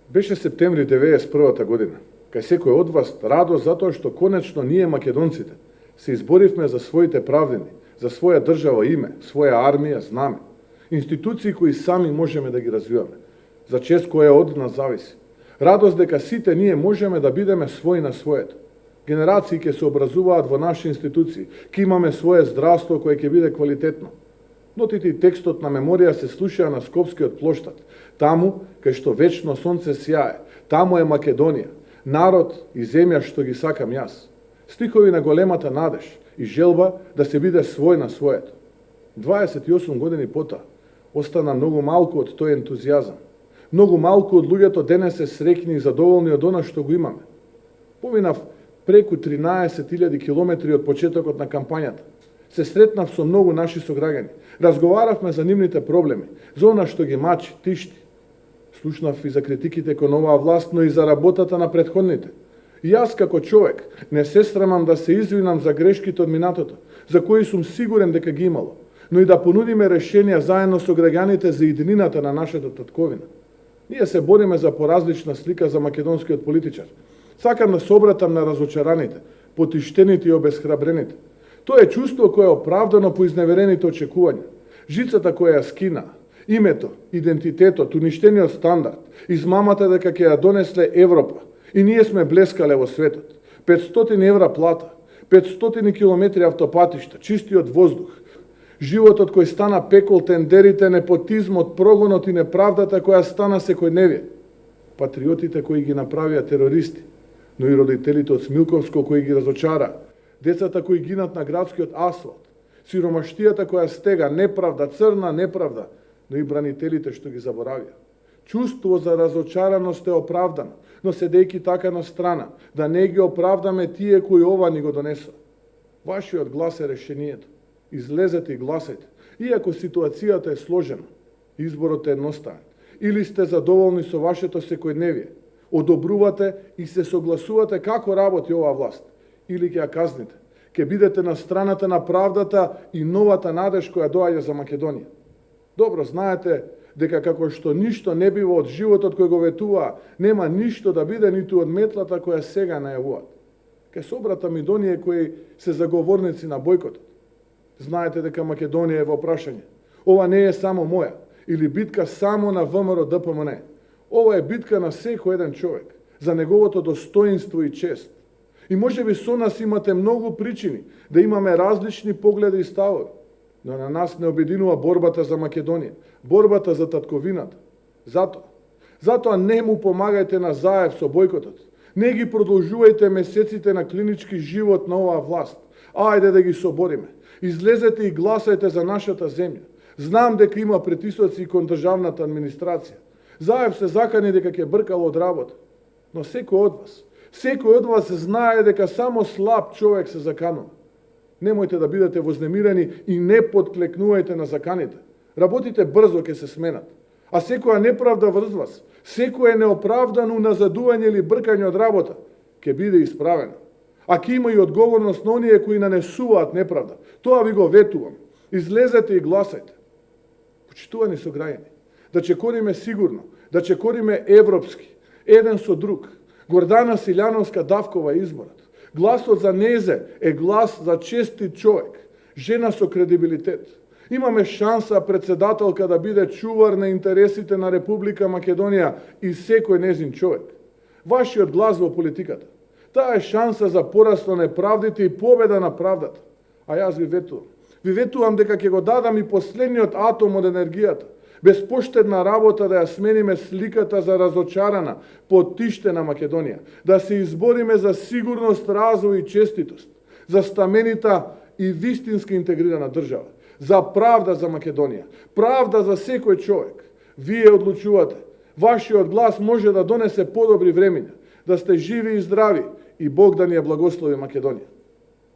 Беше септември 91 година. Кај секој од вас радост затоа што конечно ние македонците се изборивме за своите правдини, за своја држава име, своја армија, знаме, институции кои сами можеме да ги развиваме, за чест која од нас зависи. Радост дека сите ние можеме да бидеме своји на своето. Генерации ќе се образуваат во наши институции, ќе имаме свое здравство кое ќе биде квалитетно. Нотите и текстот на меморија се слушаа на Скопскиот плоштад, таму кај што вечно сонце сјае, таму е Македонија, народ и земја што ги сакам јас. Стихови на големата надеж и желба да се биде свој на своето. 28 години потоа остана многу малку од тој ентузијазам. Многу малку од луѓето денес се среќни и задоволни од она што го имаме. Поминав преку 13.000 километри од почетокот на кампањата. Се сретнав со многу наши сограѓани. Разговаравме за нивните проблеми, за она што ги мачи, тишти. Слушнав и за критиките кон оваа власт, но и за работата на претходните. И јас како човек не се срамам да се извинам за грешките од минатото, за кои сум сигурен дека ги имало, но и да понудиме решенија заедно со граѓаните за иднината на нашата татковина. Ние се бориме за поразлична слика за македонскиот политичар. Сакам да се обратам на разочараните, потиштените и обесхрабрените. Тоа е чувство кое е оправдано по изневерените очекувања. Жицата која ја скина, името, идентитетот, уништениот стандард, измамата дека ќе ја донесле Европа. И ние сме блескале во светот. 500 евра плата, 500 километри автопатишта, чистиот воздух, животот кој стана пекол, тендерите, непотизмот, прогонот и неправдата која стана секојдневие. Патриотите кои ги направија терористи, но и родителите од Смилковско кои ги разочара, децата кои гинат на градскиот асфалт, сиромаштијата која стега, неправда, црна неправда, но и бранителите што ги заборавија. Чувство за разочараност е оправдано, но седејќи така на страна, да не ги оправдаме тие кои ова ни го донесоа. Вашиот глас е решението. Излезете и гласајте. Иако ситуацијата е сложена, изборот е едноставен. Или сте задоволни со вашето секојдневие, одобрувате и се согласувате како работи оваа власт, или ќе ја казните, ќе бидете на страната на правдата и новата надеж која доаѓа за Македонија. Добро знаете дека како што ништо не бива од животот кој го ветуваа, нема ништо да биде ниту од метлата која сега најавуваат. Ке се обратам и до оние кои се заговорници на бојкотот. Знаете дека Македонија е во прашање. Ова не е само моја или битка само на ВМРО ДПМН. Ова е битка на секој еден човек за неговото достоинство и чест. И можеби со нас имате многу причини да имаме различни погледи и ставови, но на нас не обединува борбата за Македонија, борбата за татковината. Затоа не му помагајте на Заев со бојкотот. Не ги продолжувајте месеците на клинички живот на оваа власт. Ајде да ги собориме. Излезете и гласајте за нашата земја. Знам дека има притисоци кон државната администрација. Заев се закани дека ќе бркало од работа. Но секој од вас знае дека само слаб човек се заканува. Немојте да бидете вознемирени и не подклекнувајте на заканите. Работите брзо ќе се сменат. А секоја неправда врз вас, секоја неоправдано назадување или бркање од работа, ќе биде исправено. А ќе има и одговорност на оние кои нанесуваат неправда. Тоа ви го ветувам. Излезете и гласајте. Почитувани сограѓани, да чекориме сигурно, да чекориме европски, еден со друг. Гордана Силјановска-Давкова изборот. Гласот за незе е глас за честит човек, жена со кредибилитет. Имаме шанса председателка да биде чувар на интересите на Република Македонија и секој незин човек. Вашиот глас во политиката. Таа е шанса за пораст на неправдите и победа на правдата. А јас ви ветувам. Ви ветувам дека ќе го дадам и последниот атом од енергијата. Безпоштедна работа да ја смениме сликата за разочарана, потиштена Македонија. Да се избориме за сигурност, развој и честитост. За стаменита и вистински интегрирана држава. За правда за Македонија. Правда за секој човек. Вие одлучувате. Вашиот глас може да донесе подобри времиња. Да сте живи и здрави и Бог да ни ја благослови Македонија.